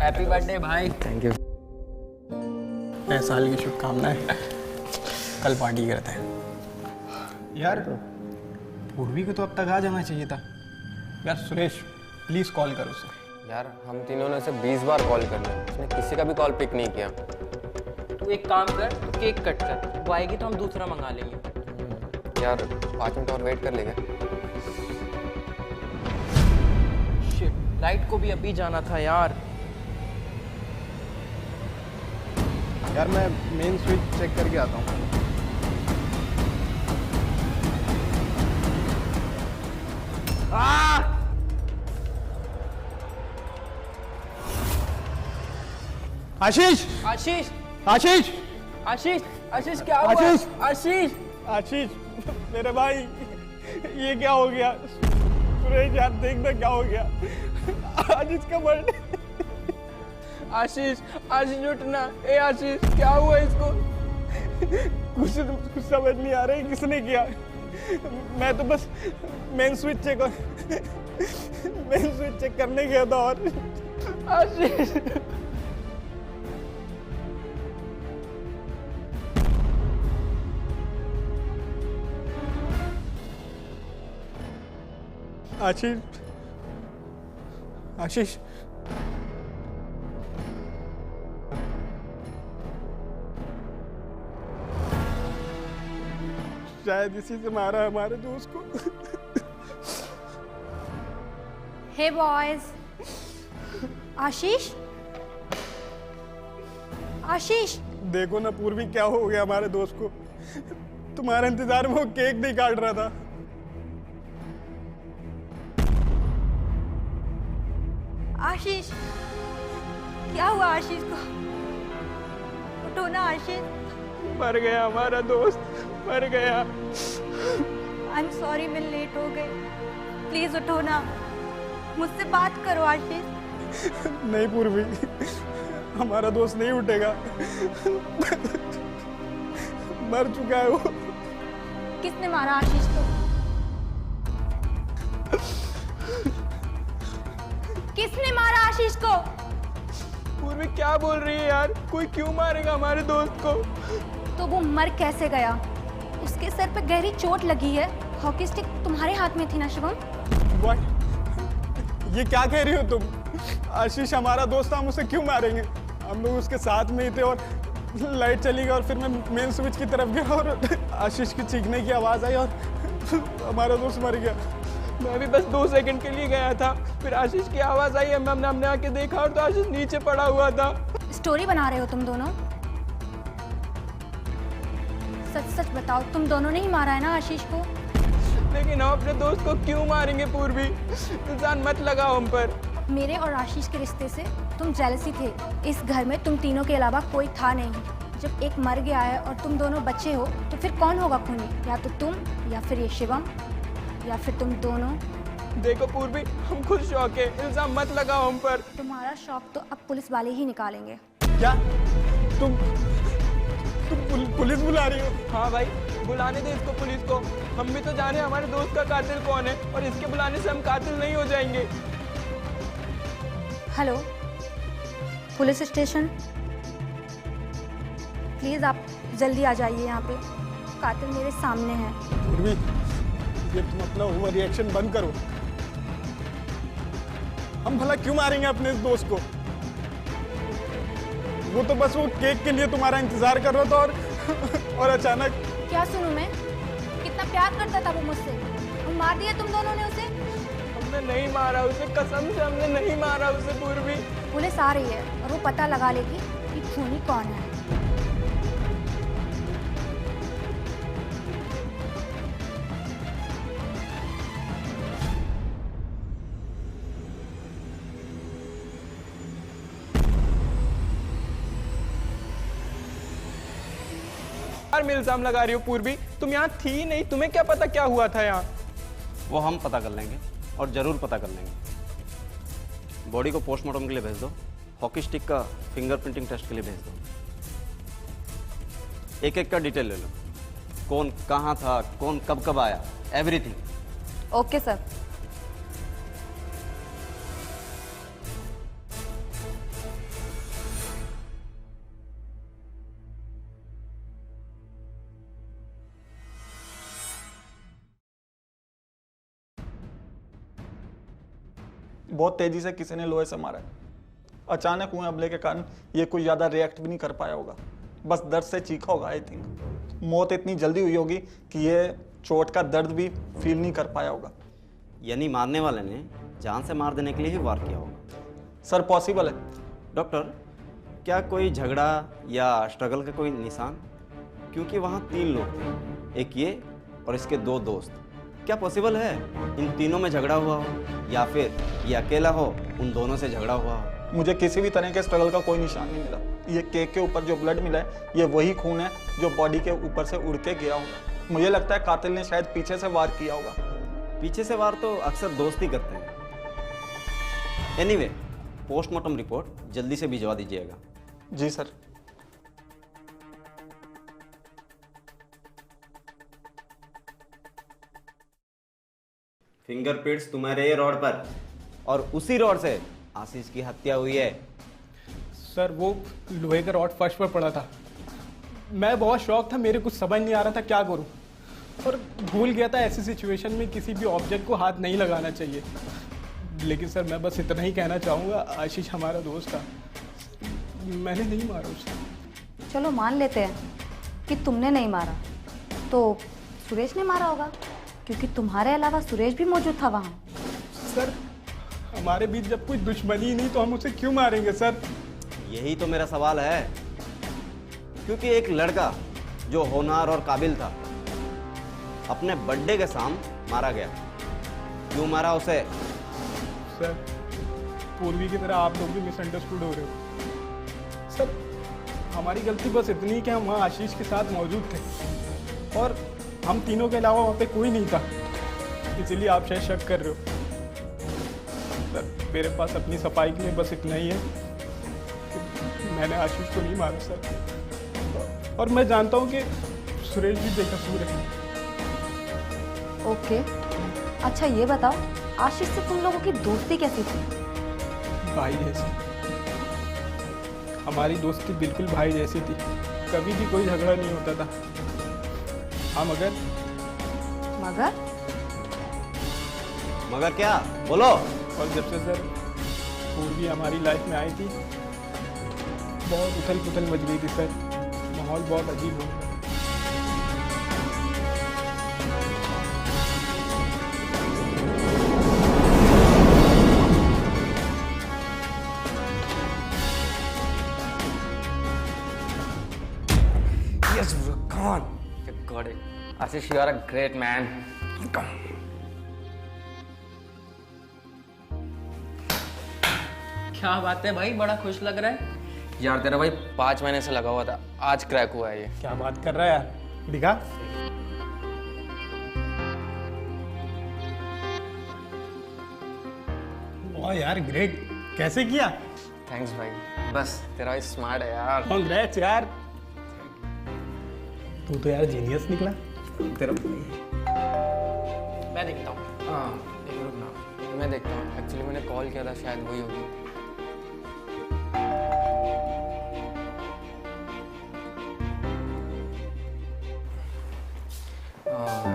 Happy birthday भाई। Thank you. नए साल की शुभकामनाएं। कल पार्टी करते हैं यार। पूर्वी को तो अब तक आ जाना चाहिए था यार। सुरेश प्लीज कॉल कर उसे। यार हम तीनों ने उसे 20 बार कॉल कर लिया, उसने किसी का भी कॉल पिक नहीं किया। तू एक काम कर, तू केक कट कर, वो आएगी तो हम दूसरा मंगा लेंगे। यार 5 मिनट और वेट कर लेंगे। शिट, लाइट को भी अभी जाना था यार। यार मैं मेन स्विच चेक करके आता हूँ। आशीष आशीष आशीष आशीष आशीष क्या हुआ? आशीष! आशीष आशीष मेरे भाई, ये क्या हो गया? सुरेश यार देखना क्या हो गया। आज इसका बर्थडे। आशीष आशीष उठना। ए आशीष क्या हुआ इसको? कुछ समझ नहीं आ रहा है किसने किया। मैं तो बस मेन स्विच चेक करने गया था। और आशीष आशीष आशीष शायद इसी से मारा है हमारे दोस्त को। हे बॉयज, आशीष आशीष देखो ना पूर्वी क्या हो गया हमारे दोस्त को। तुम्हारे इंतजार में वो केक नहीं काट रहा था। आशीष क्या हुआ आशीष को? उठो ना आशीष। मर गया हमारा दोस्त, मर गया। आई एम सॉरी, मैं लेट हो गई। प्लीज उठो ना, मुझसे बात करो आशीष। नहीं पूर्वी, हमारा दोस्त नहीं उठेगा। मर चुका है वो। किसने मारा आशीष को? किसने मारा आशीष को? पूर्वी क्या बोल रही है यार? कोई क्यों मारेगा हमारे दोस्त को? तो वो मर कैसे गया? उसके सर पे गहरी चोट लगी है। हॉकी स्टिक तुम्हारे हाथ में थी ना शिवम? ये क्या कह रही हो तुम? आशीष हमारा दोस्त, हम उसे क्यों मारेंगे? हम लोग उसके साथ में ही थे और लाइट चली गई और फिर मैं मेन स्विच की तरफ गया और आशीष की चीखने की आवाज आई और हमारा दोस्त मर गया। मैं भी बस 2 सेकंड के लिए गया था, फिर आशीष की आवाज आई, हमने आके देखा और तो आशीष नीचे पड़ा हुआ था। स्टोरी बना रहे हो तुम दोनों? सच सच बताओ, तुम दोनों ने ही मारा है ना आशीष को? लेकिन हम अपने दोस्त को क्यों मारेंगे पूर्वी? इंसान मत लगाओ हम पर। मेरे और आशीष के रिश्ते से तुम जेलसी थे। इस घर में तुम तीनों के अलावा कोई था नहीं। जब एक मर गया है और तुम दोनों बच्चे हो तो फिर कौन होगा खूनी? या तो तुम, या फिर ये शिवम, या फिर तुम दोनों। देखो पूर्वी, हम खुद शौक है, इल्जाम मत लगाओ हम पर। तुम्हारा शौक तो अब पुलिस वाले ही निकालेंगे। क्या तुम पुलिस बुला रही हो? हाँ भाई, बुलाने दे इसको पुलिस को। हम भी तो जाने हमारे दोस्त का कातिल कौन है, और इसके बुलाने से हम कातिल नहीं हो जाएंगे। हेलो पुलिस स्टेशन, प्लीज आप जल्दी आ जाइए यहाँ पे। कातिल मेरे सामने है। पूर्वी, ये तुम अपना ओवर रिएक्शन बंद करो। हम भला क्यों मारेंगे अपने इस दोस्त को? वो तो बस वो केक के लिए तुम्हारा इंतजार कर रहा था और अचानक। क्या सुनूं मैं? कितना प्यार करता था वो मुझसे, और मार दिया तुम दोनों ने उसे। हमने नहीं मारा उसे, कसम से हमने नहीं मारा उसे पूर्वी। पुलिस आ रही है और वो पता लगा लेगी कि खूनी कौन है। में इल्जाम लगा रही हो पूर्वी? तुम यहाँ थी नहीं, तुम्हें क्या पता क्या हुआ था यहाँ? वो हम पता कर लेंगे और जरूर पता कर लेंगे। बॉडी को पोस्टमार्टम के लिए भेज दो, हॉकी स्टिक का फिंगरप्रिंटिंग टेस्ट के लिए भेज दो। एक एक का डिटेल ले लो, कौन कहाँ था, कौन कब कब आया, एवरीथिंग। Okay sir. बहुत तेज़ी से किसी ने लोहे से मारा है। अचानक हुए हमले के कारण ये कुछ ज़्यादा रिएक्ट भी नहीं कर पाया होगा, बस दर्द से चीखा होगा। आई थिंक मौत इतनी जल्दी हुई होगी कि ये चोट का दर्द भी फील नहीं कर पाया होगा। यानी मारने वाले ने जान से मार देने के लिए ही वार किया होगा। सर पॉसिबल है। डॉक्टर, क्या कोई झगड़ा या स्ट्रगल का कोई निशान? क्योंकि वहाँ 3 लोग थे, एक ये और इसके 2 दोस्त। क्या पॉसिबल है इन तीनों में झगड़ा हुआ हो, या फिर ये अकेला हो, उन दोनों से झगड़ा हुआ हो? मुझे किसी भी तरह के स्ट्रगल का कोई निशान नहीं मिला। ये केक के ऊपर जो ब्लड मिला है ये वही खून है जो बॉडी के ऊपर से उड़ के गया होगा। मुझे लगता है कातिल ने शायद पीछे से वार किया होगा। पीछे से वार तो अक्सर दोस्त ही करते हैं। एनीवे, पोस्टमार्टम रिपोर्ट जल्दी से भिजवा दीजिएगा। जी सर। फिंगरप्रिंट्स तुम्हारे रॉड पर, और उसी रॉड से आशीष की हत्या हुई है। सर वो लोहे का रॉड फर्श पर पड़ा था। मैं बहुत शौक था, मेरे कुछ समझ नहीं आ रहा था क्या करूं, और भूल गया था ऐसी सिचुएशन में किसी भी ऑब्जेक्ट को हाथ नहीं लगाना चाहिए। लेकिन सर मैं बस इतना ही कहना चाहूँगा, आशीष हमारा दोस्त था, मैंने नहीं मारा उसे। चलो मान लेते हैं कि तुमने नहीं मारा, तो सुरेश ने मारा होगा, क्योंकि तुम्हारे अलावा सुरेश भी मौजूद था वहाँ। सर हमारे बीच जब कोई दुश्मनी ही नहीं तो हम उसे क्यों मारेंगे सर? यही तो मेरा सवाल है। क्योंकि एक लड़का जो होनहार और काबिल था, अपने बर्थडे के शाम मारा गया। क्यों मारा उसे? सर पूर्वी की तरह आप लोग भी मिसअंडरस्टूड हो रहे हो। सर हमारी गलती बस इतनी कि हम वहाँ आशीष के साथ मौजूद थे और हम तीनों के अलावा वहाँ पे कोई नहीं था, इसीलिए आप शायद शक कर रहे हो। सर मेरे पास अपनी सफाई के लिए बस इतना ही है कि मैंने आशीष को नहीं मारा सर, और मैं जानता हूँ कि सुरेश भी बेकसूर है। ओके, अच्छा ये बताओ, आशीष से तुम लोगों की दोस्ती कैसी थी? भाई जैसी, हमारी दोस्ती बिल्कुल भाई जैसी थी, कभी भी कोई झगड़ा नहीं होता था। हाँ मगर क्या? बोलो। और जब से सर पूर्वी हमारी लाइफ में आई थी, बहुत उथल पुथल मच गई थी सर, माहौल बहुत अजीब हो गया। Yes, bro, come on. You got it. Ashish, you are a great man. Come. क्या बात है भाई, बड़ा खुश लग रहा है। यार तेरा भाई 5 महीने से लगा हुआ था, आज क्रैक हुआ है ये। क्या बात कर रहा है यार, दिखा। वाह यार ग्रेट, कैसे किया? थैंक्स भाई, बस तेरा भाई स्मार्ट है यार। कांग्रेट्स यार, तू तो यार जीनियस निकला। तेरा मैं देखता हूँ। हाँ एक रुक ना, मैं देखता हूँ। एक्चुअली मैंने कॉल किया था, शायद वही होगी।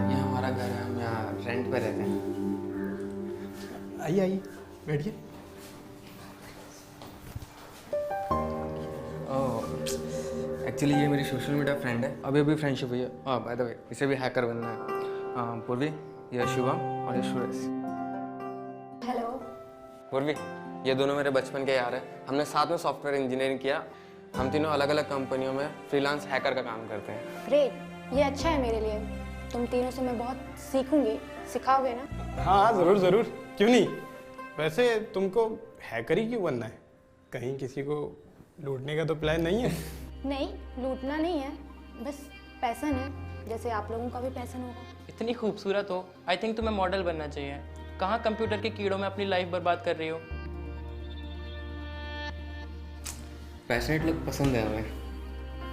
ये हमारा घर है, हम यहाँ रेंट पे रहते हैं। आइए आइए बैठिए। एक्चुअली ये मेरी सोशल मीडिया फ्रेंड है, अभी अभी फ्रेंडशिप हुई है। हाँ बाय द वे, इसे भी हैकर बनना है। पूर्वी, ये शुभम और ये सुरेश। हेलो। पूर्वी, ये दोनों मेरे बचपन के यार हैं, हमने साथ में सॉफ्टवेयर इंजीनियरिंग किया। हम तीनों अलग अलग कंपनियों में फ्रीलांस हैकर का काम करते हैं। ग्रेट, ये अच्छा है मेरे लिए। तुम तीनों से मैं बहुत सीखूंगी, सिखाओगे ना? हाँ ज़रूर ज़रूर, क्यों नहीं। वैसे तुमको हैकर ही क्यों बनना है? कहीं किसी को लूटने का तो प्लान नहीं है? नहीं, लूटना नहीं है, बस पैसन है, जैसे आप लोगों का भी पैसन होगा। इतनी खूबसूरत हो, आई थिंक तुम्हें मॉडल बनना चाहिए। कहाँ कंप्यूटर के कीड़ों में अपनी लाइफ बर्बाद कर रही हो। पैशनेट लोग पसंद है हमें,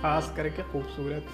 खास करके खूबसूरत।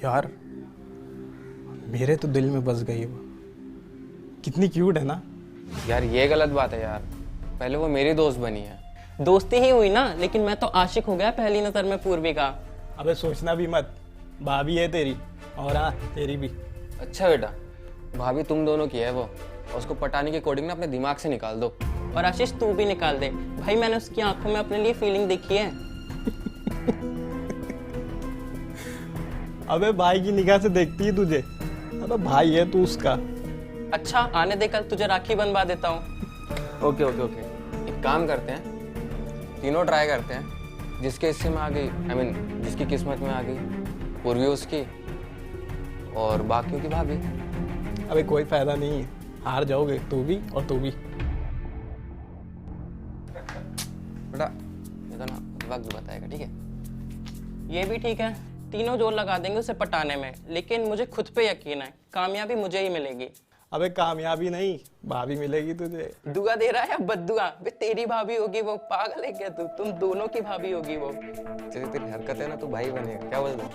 यार मेरे तो दिल में बस गई वो, कितनी क्यूट है ना। यार ये गलत बात है यार, पहले वो मेरी दोस्त बनी है। दोस्ती ही हुई ना, लेकिन मैं तो आशिक हो गया पहली नजर में पूर्वी का। अबे सोचना भी मत, भाभी है तेरी, और हाँ तेरी भी। अच्छा बेटा, भाभी तुम दोनों की है वो, और उसको पटाने की कोडिंग ना अपने दिमाग से निकाल दो। और आशीष तू भी निकाल दे भाई, मैंने उसकी आंखों में अपने लिए फीलिंग देखी है। अबे भाई की निगाह से देखती है तुझे, अबे भाई है तू उसका। अच्छा आने दे, कल तुझे राखी बनवा देता हूँ। ओके ओके ओके, एक काम करते हैं, तीनों ट्राई करते हैं। जिसके हिस्से में आ गई, आई मीन जिसकी किस्मत में आ गई, पूर्वी उसकी और बाकियों की भाभी। अबे कोई फायदा नहीं है, हार जाओगे तू भी और तू भी। बेटा ये तो ना वक्त बताएगा, ठीक है? ये भी ठीक है, तीनों जोर लगा देंगे उसे पटाने में, लेकिन मुझे खुद पे यकीन है कामयाबी मुझे ही मिलेगी। अबे कामयाबी नहीं, भाभी मिलेगी तुझे। दुआ दे रहा है या बद्दुआ? बे तेरी भाभी होगी वो, पागल है क्या तू? तुम दोनों की भाभी होगी वो। जैसे तेरी हरकत है ना, तो भाई बनेगा, क्या बोलते हो?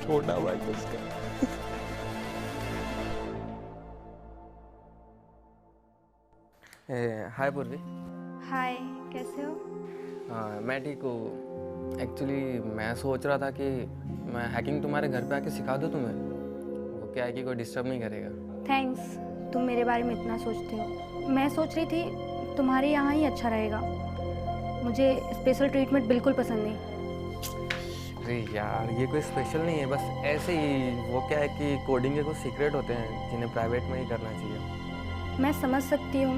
छोटा भाई उसका। हाय पूर्वी। हाय, कैसे हो? हाँ मैं ठीक हूँ। एक्चुअली मैं सोच रहा था कि मैं हैकिंग तुम्हारे घर पे आके सिखा दूँ तुम्हें, वो क्या है कि कोई डिस्टर्ब नहीं करेगा। थैंक्स, तुम मेरे बारे में इतना सोचते हो। मैं सोच रही थी तुम्हारे यहाँ ही अच्छा रहेगा, मुझे स्पेशल ट्रीटमेंट बिल्कुल पसंद नहीं। अरे यार ये कोई स्पेशल नहीं है, बस ऐसे ही। वो क्या है कि कोडिंग के कुछ सीक्रेट होते हैं जिन्हें प्राइवेट में ही करना चाहिए। मैं समझ सकती हूँ,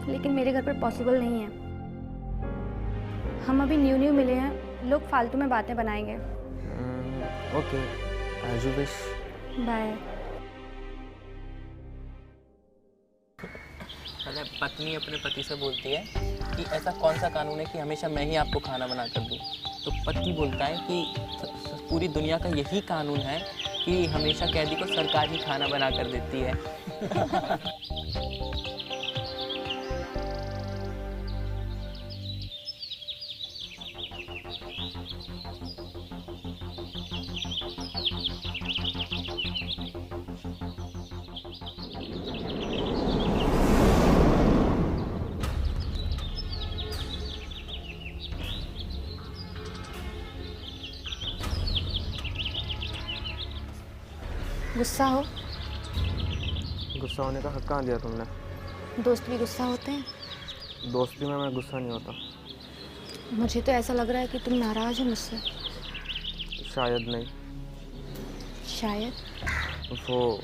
लेकिन मेरे घर पर पॉसिबल नहीं है। हम अभी न्यू मिले हैं, लोग फालतू में बातें बनाएंगे। Okay, as you wish. Bye. मतलब पत्नी अपने पति से बोलती है कि ऐसा कौन सा कानून है कि हमेशा मैं ही आपको खाना बना कर दूँ, तो पति बोलता है कि पूरी दुनिया का यही कानून है कि हमेशा कैदी को सरकार ही खाना बना कर देती है। गुस्सा हो? गुस्सा होने का हक कहाँ दिया तुमने? दोस्त भी गुस्सा होते हैं? दोस्ती में मैं गुस्सा नहीं होता। मुझे तो ऐसा लग रहा है कि तुम नाराज हो मुझसे। शायद नहीं, शायद। वो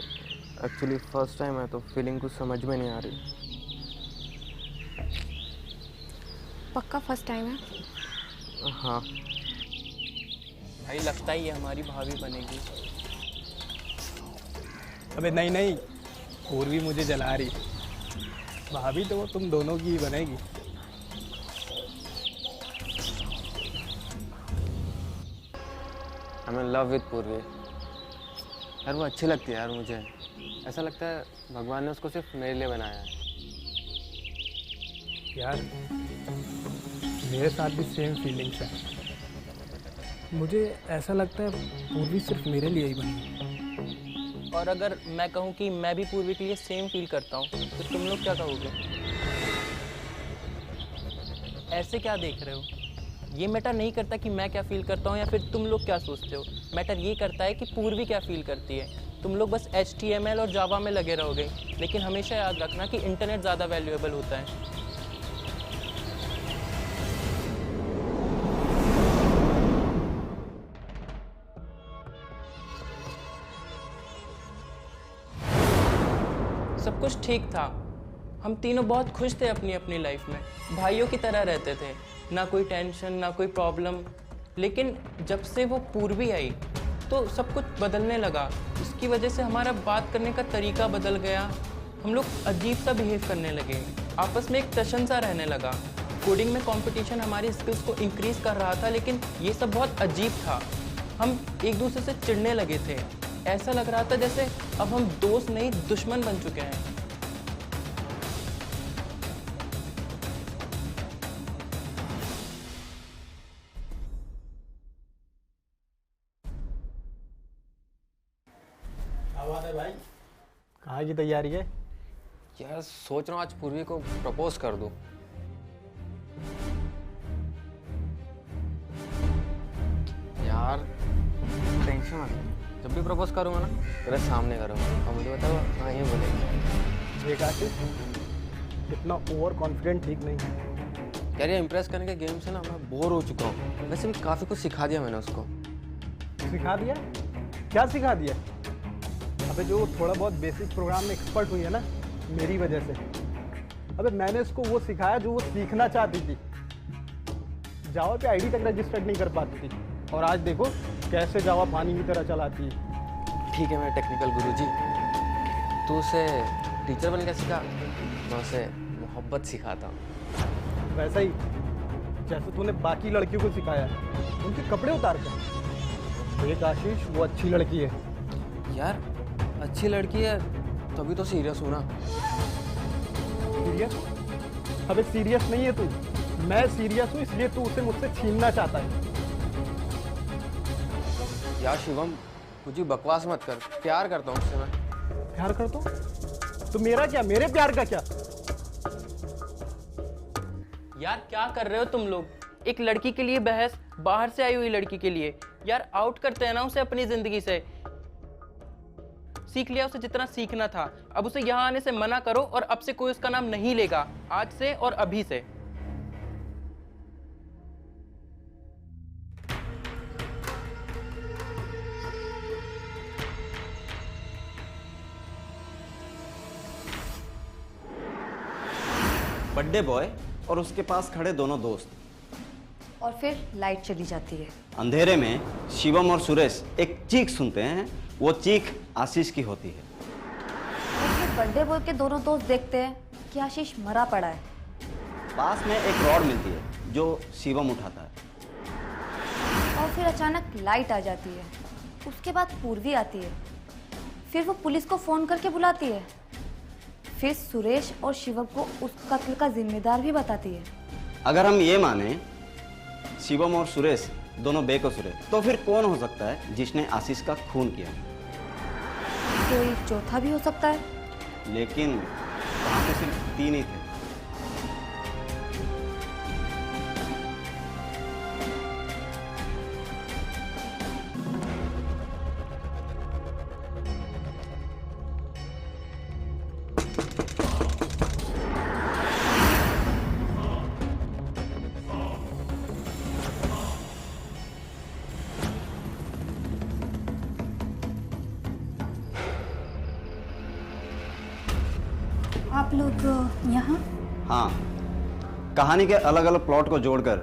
एक्चुअली फर्स्ट टाइम है तो फीलिंग कुछ समझ में नहीं आ रही। पक्का फर्स्ट टाइम है? हाँ। भाई लगता ही है हमारी भाभी बनेगी। अबे नहीं नहीं, पूर्वी मुझे जला रही, भाभी तो वो तुम दोनों की ही बनेगी। I am in love with पूर्वी। यार वो अच्छी लगती है यार मुझे, ऐसा लगता है भगवान ने उसको सिर्फ मेरे लिए बनाया है। यार मेरे साथ भी सेम फीलिंग्स है, मुझे ऐसा लगता है पूर्वी सिर्फ मेरे लिए ही बनी। और अगर मैं कहूँ कि मैं भी पूर्वी के लिए सेम फील करता हूँ, तो तुम लोग क्या कहोगे? ऐसे क्या देख रहे हो? ये मैटर नहीं करता कि मैं क्या फील करता हूँ या फिर तुम लोग क्या सोचते हो। मैटर ये करता है कि पूर्वी क्या फील करती है। तुम लोग बस HTML और जावा में लगे रहोगे, लेकिन हमेशा याद रखना कि इंटरनेट ज़्यादा वैल्यूएबल होता है। सब कुछ ठीक था, हम तीनों बहुत खुश थे अपनी अपनी लाइफ में, भाइयों की तरह रहते थे, ना कोई टेंशन ना कोई प्रॉब्लम। लेकिन जब से वो पूर्वी आई तो सब कुछ बदलने लगा। उसकी वजह से हमारा बात करने का तरीका बदल गया, हम लोग अजीब सा बिहेव करने लगे, आपस में एक टशन सा रहने लगा। कोडिंग में कंपटीशन हमारी स्किल्स को इंक्रीज़ कर रहा था, लेकिन ये सब बहुत अजीब था। हम एक दूसरे से चिढ़ने लगे थे, ऐसा लग रहा था जैसे अब हम दोस्त नहीं दुश्मन बन चुके हैं। बात है भाई? कहाँ की तैयारी है? यार सोच रहा हूँ आज पूर्वी को प्रपोज कर दूँ। यार टेंशन मत ले। जब भी प्रपोज करूँगा ना तेरे सामने करूँगा और मुझे बताओ हाँ ये बोलेगी। देख आशीष, इतना ओवर कॉन्फिडेंट ठीक नहीं है। यार ये इम्प्रेस करने के गेम से ना मैं बोर हो चुका हूँ। वैसे भी काफ़ी कुछ सिखा दिया मैंने उसको। सिखा दिया? क्या सिखा दिया? अबे जो थोड़ा बहुत बेसिक प्रोग्राम में एक्सपर्ट हुई है ना, मेरी वजह से। अबे मैंने उसको वो सिखाया जो वो सीखना चाहती थी। जावा पे आईडी तक रजिस्टर्ड नहीं कर पाती थी, और आज देखो कैसे जावा पानी की तरह चलाती है। ठीक है मैं टेक्निकल गुरुजी, तू उसे टीचर बन के सिखा, मैं उसे मोहब्बत सिखाता हूँ। वैसा ही जैसे तूने बाकी लड़कियों को सिखाया, उनके कपड़े उतार कर। एक आशीष वो अच्छी लड़की है। यार अच्छी लड़की है तभी तो सीरियस हूँ ना। सीरियस? अबे सीरियस नहीं है तू, मैं सीरियस हूँ, इसलिए तू उसे मुझसे छीनना चाहता है। यार शिवम कुछ ही बकवास मत कर, प्यार करता हूँ उससे मैं। प्यार करता हूँ? तो मेरा क्या, मेरे प्यार का क्या? यार क्या कर रहे हो तुम लोग? एक लड़की के लिए बहस, बाहर से आई हुई लड़की के लिए। यार आउट करते हैं ना उसे अपनी जिंदगी से। सीख लिया उसे जितना सीखना था, अब उसे यहाँ आने से मना करो और अब से कोई उसका नाम नहीं लेगा, आज से और अभी से। बर्थडे बॉय और उसके पास खड़े दोनों दोस्त। और फिर लाइट चली जाती है। अंधेरे में शिवम और सुरेश एक चीख सुनते हैं, वो चीख आशीष की होती है। और फिर बर्थडे बॉय के दोनों दोस्त देखते हैं कि आशीष मरा पड़ा है। पास में एक रॉड मिलती है जो शिवम उठाता है। और फिर अचानक लाइट आ जाती है। उसके बाद पूर्वी आती है। फिर वो पुलिस को फ़ोन करके बुलाती है। फिर सुरेश और शिवम को उस कत्ल का जिम्मेदार भी बताती है। अगर हम ये माने शिवम और सुरेश दोनों बेकसूर है, तो फिर कौन हो सकता है जिसने आशीष का खून किया? कोई चौथा भी हो सकता है। लेकिन वहाँ पे सिर्फ 3 ही थे। आप लोग यहाँ? हाँ, कहानी के अलग अलग प्लॉट को जोड़कर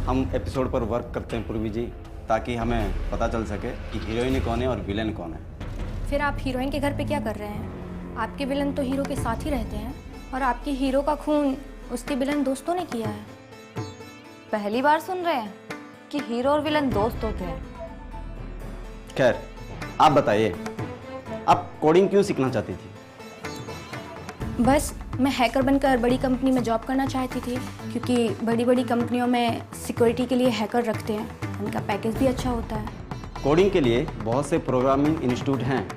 हम एपिसोड पर वर्क करते हैं पूर्वी जी, ताकि हमें पता चल सके कि हीरोइन कौन है और विलेन कौन है। फिर आप हीरोइन के घर पे क्या कर रहे हैं? आपके विलन तो हीरो के साथ ही रहते हैं, और आपके हीरो का खून उसके विलन दोस्तों ने किया है। पहली बार सुन रहे हैं कि हीरो और विलन दोस्त होते हैं। खैर, आप बताइए, आप कोडिंग क्यों सीखना चाहती थी? बस मैं हैकर बनकर बड़ी कंपनी में जॉब करना चाहती थी, क्योंकि बड़ी बड़ी कंपनियों में सिक्योरिटी के लिए हैकर रखते हैं, उनका पैकेज भी अच्छा होता है। कोडिंग के लिए बहुत से प्रोग्रामिंग इंस्टीट्यूट हैं,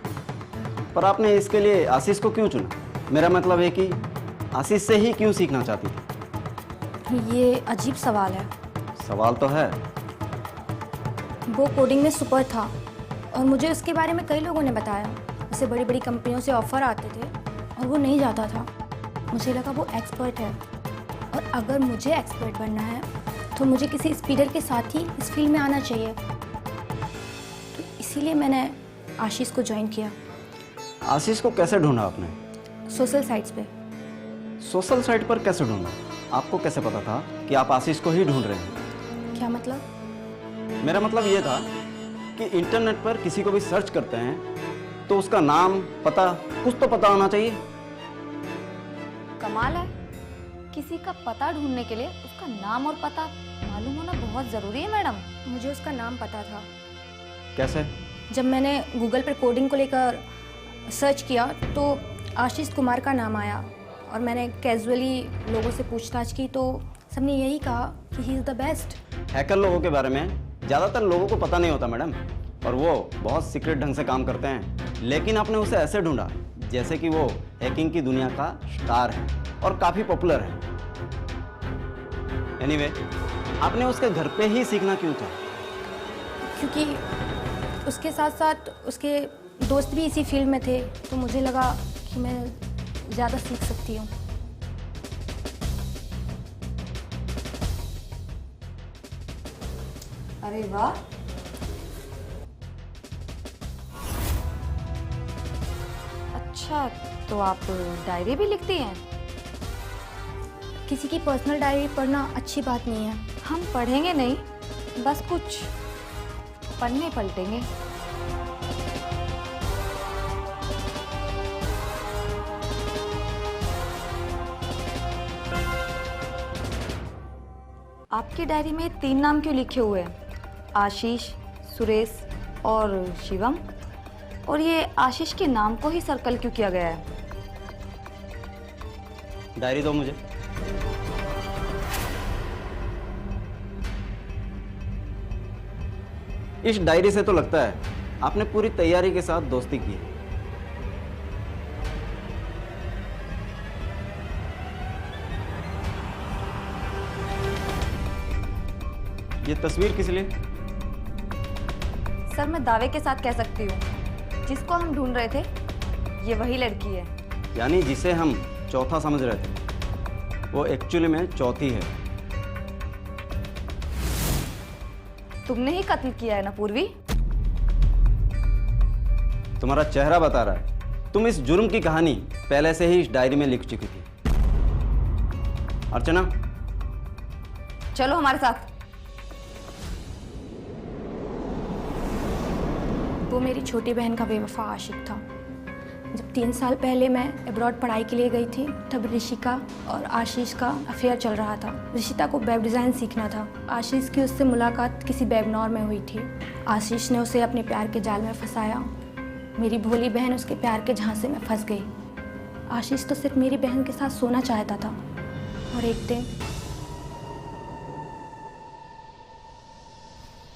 पर आपने इसके लिए आशीष को क्यों चुना? मेरा मतलब है कि आशीष से ही क्यों सीखना चाहती थी? ये अजीब सवाल है। सवाल तो है। वो कोडिंग में सुपर था, और मुझे उसके बारे में कई लोगों ने बताया। उसे बड़ी बड़ी कंपनियों से ऑफ़र आते थे और वो नहीं जाता था। मुझे लगा वो एक्सपर्ट है, और अगर मुझे एक्सपर्ट बनना है तो मुझे किसी स्पीडर के साथ ही इस फील्ड में आना चाहिए। तो इसीलिए मैंने आशीष को ज्वाइन किया। आशीष को कैसे ढूंढा आपने? सोशल साइट्स पे। सोशल साइट पर कैसे ढूंढा? आपको कैसे पता था कि आप आशीष को ही ढूंढ रहे हैं? क्या मतलब? मेरा मतलब ये था कि इंटरनेट पर किसी को भी सर्च करते हैं तो उसका नाम, पता, कुछ तो पता होना चाहिए। कमाल है, किसी का पता ढूंढने के लिए उसका नाम और पता मालूम होना बहुत ज़रूरी है मैडम। मुझे उसका नाम पता था। कैसे? जब मैंने गूगल पर कोडिंग को लेकर सर्च किया तो आशीष कुमार का नाम आया, और मैंने कैजुअली लोगों से पूछताछ की तो सबने यही कहा कि he is the best. Hacker लोगों के बारे में ज़्यादातर लोगों को पता नहीं होता मैडम, और वो बहुत सीक्रेट ढंग से काम करते हैं। लेकिन आपने उसे ऐसे ढूंढा जैसे कि वो हैकिंग की दुनिया का स्टार है और काफ़ी पॉपुलर है। एनीवे, आपने उसके घर पे ही सीखना क्यों चाहा? क्योंकि उसके साथ साथ उसके दोस्त भी इसी फील्ड में थे, तो मुझे लगा कि मैं ज़्यादा सीख सकती हूँ। अरे वाह, अच्छा, तो आप डायरी भी लिखती हैं? किसी की पर्सनल डायरी पढ़ना अच्छी बात नहीं है। हम पढ़ेंगे नहीं, बस कुछ पन्ने पलटेंगे। आपकी डायरी में 3 नाम क्यों लिखे हुए हैं? आशीष, सुरेश और शिवम। और ये आशीष के नाम को ही सर्कल क्यों किया गया है? डायरी दो मुझे। इस डायरी से तो लगता है आपने पूरी तैयारी के साथ दोस्ती की है। ये तस्वीर किस लिए? सर, मैं दावे के साथ कह सकती हूँ, जिसको हम ढूंढ रहे थे ये वही लड़की है। यानी जिसे हम चौथा समझ रहे थे वो एक्चुअली में चौथी है। तुमने ही कत्ल किया है ना पूर्वी? तुम्हारा चेहरा बता रहा है तुम इस जुर्म की कहानी पहले से ही इस डायरी में लिख चुकी थी। अर्चना, चलो हमारे साथ। वो मेरी छोटी बहन का बेवफा आशिक था। जब 3 साल पहले मैं अब्रॉड पढ़ाई के लिए गई थी, तब ऋषिका और आशीष का अफेयर चल रहा था। ऋषिता को वेब डिज़ाइन सीखना था। आशीष की उससे मुलाकात किसी वेबिनार में हुई थी। आशीष ने उसे अपने प्यार के जाल में फंसाया। मेरी भोली बहन उसके प्यार के झांसे में फंस गई। आशीष तो सिर्फ मेरी बहन के साथ सोना चाहता था। और एक दिन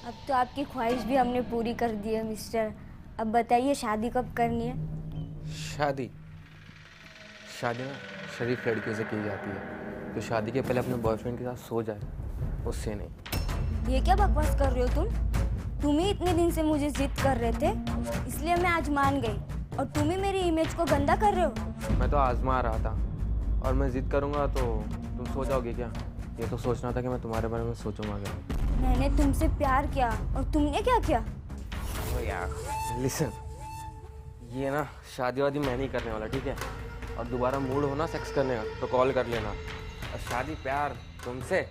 अब तो आपकी ख्वाहिश भी हमने पूरी कर दी है मिस्टर। अब बताइए शादी कब करनी है? शादी शादी ना शरीफ लड़कियों से की जाती है, तो शादी के पहले अपने बॉयफ्रेंड के साथ सो जाए, उससे नहीं। ये क्या बकवास कर रहे हो तुम ही इतने दिन से मुझे जिद कर रहे थे, इसलिए मैं आज मान गई और तुम ही मेरी इमेज को गंदा कर रहे हो। मैं तो आजमा रहा था, और मैं जिद करूंगा तो तुम सो जाओगे क्या? ये तो सोचना था कि मैं तुम्हारे बारे में सोचूंगा क्या। मैंने तुमसे प्यार किया और तुमने क्या किया? ओ यार लिसन, ये ना शादी वादी मैं नहीं करने वाला, ठीक है? और दोबारा मूड हो ना सेक्स करने का तो कॉल कर लेना। और शादी प्यार तुमसे?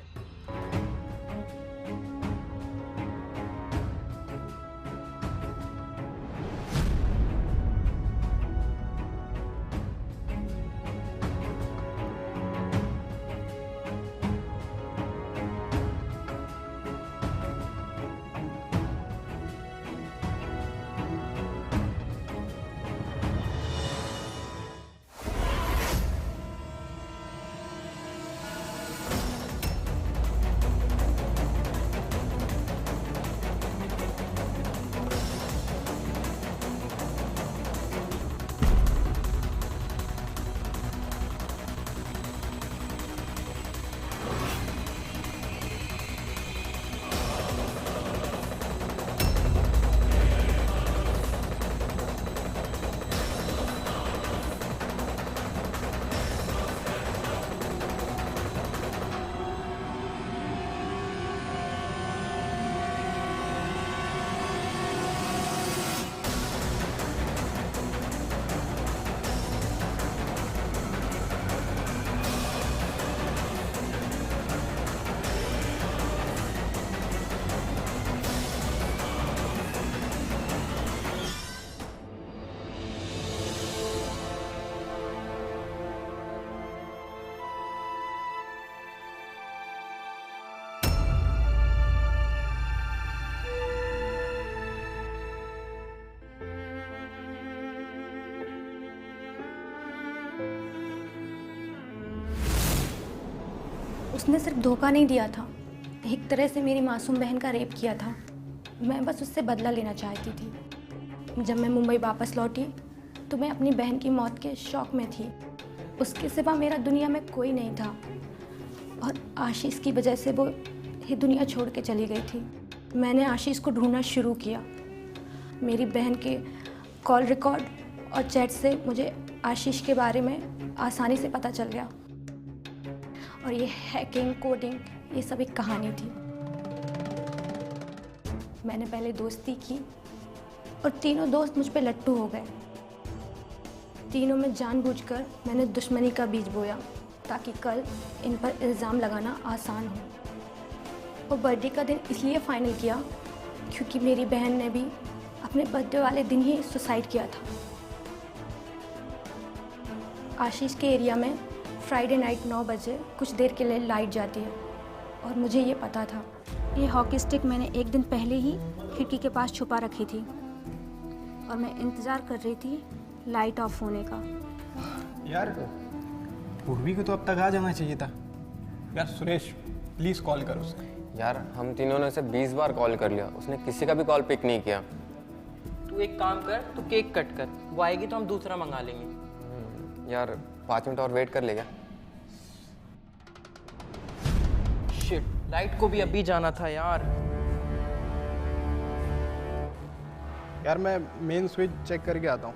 उसने सिर्फ धोखा नहीं दिया था, एक तरह से मेरी मासूम बहन का रेप किया था। मैं बस उससे बदला लेना चाहती थी। जब मैं मुंबई वापस लौटी तो मैं अपनी बहन की मौत के शौक में थी। उसके सिवा मेरा दुनिया में कोई नहीं था और आशीष की वजह से वो ये दुनिया छोड़ के चली गई थी। मैंने आशीष को ढूंढना शुरू किया। मेरी बहन के कॉल रिकॉर्ड और चैट से मुझे आशीष के बारे में आसानी से पता चल गया और ये हैकिंग, कोडिंग, ये सब एक कहानी थी। मैंने पहले दोस्ती की और तीनों दोस्त मुझ पे लट्टू हो गए। तीनों में जानबूझकर मैंने दुश्मनी का बीज बोया ताकि कल इन पर इल्ज़ाम लगाना आसान हो। और बर्थडे का दिन इसलिए फाइनल किया क्योंकि मेरी बहन ने भी अपने बर्थडे वाले दिन ही सुसाइड किया था। आशीष के एरिया में फ्राइडे नाइट 9 बजे कुछ देर के लिए लाइट जाती है और मुझे ये पता था। ये हॉकी स्टिक मैंने एक दिन पहले ही खिड़की के पास छुपा रखी थी और मैं इंतज़ार कर रही थी लाइट ऑफ होने का। यार पूर्वी को तो अब तक आ जाना चाहिए था। यार सुरेश प्लीज़ कॉल कर उसे। यार हम तीनों ने उसे 20 बार कॉल कर लिया, उसने किसी का भी कॉल पिक नहीं किया। तू एक काम कर, तू केक कट कर, वो आएगी तो हम दूसरा मंगा लेंगे। यार 5 मिनट और वेट कर लेगा। शिट, लाइट को भी अभी जाना था यार। यार मैं मेन स्विच चेक करके आता हूँ।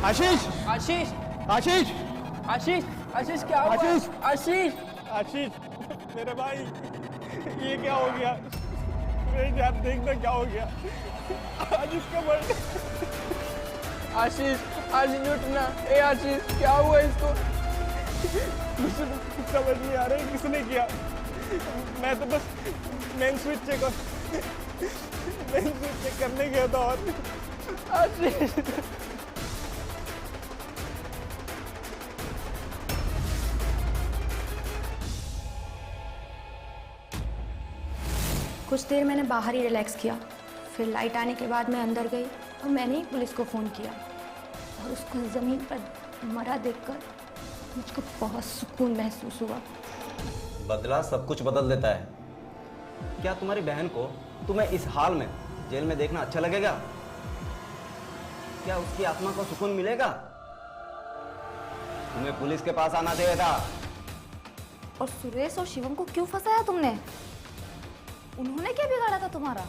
आशीष आशीष, आशीष आशीष, आशीष क्या हुआ? आशीष! आशीष, आशीष मेरे भाई, ये क्या हो गया? सुरेश यार देखना क्या हो गया। आज इसका बर्थडे। आशीष, आशीष उठना। ए आशीष, क्या हुआ इसको? मुझे समझ नहीं आ रहा है किसने किया। मैं तो बस मेन स्विच चेक करने गया था और आशीष, कुछ देर मैंने बाहर ही रिलैक्स किया। फिर लाइट आने के बाद मैं अंदर गई और मैंने ही पुलिस को फ़ोन किया और उसको ज़मीन पर मरा देखकर मुझको बहुत सुकून महसूस हुआ। बदला सब कुछ बदल देता है। क्या तुम्हारी बहन को तुम्हें इस हाल में जेल में देखना अच्छा लगेगा? क्या उसकी आत्मा को सुकून मिलेगा? तुम्हें पुलिस के पास आना चाहिए था। और सुरेश और शिवम को क्यों फंसाया तुमने? उन्होंने क्या बिगाड़ा था तुम्हारा?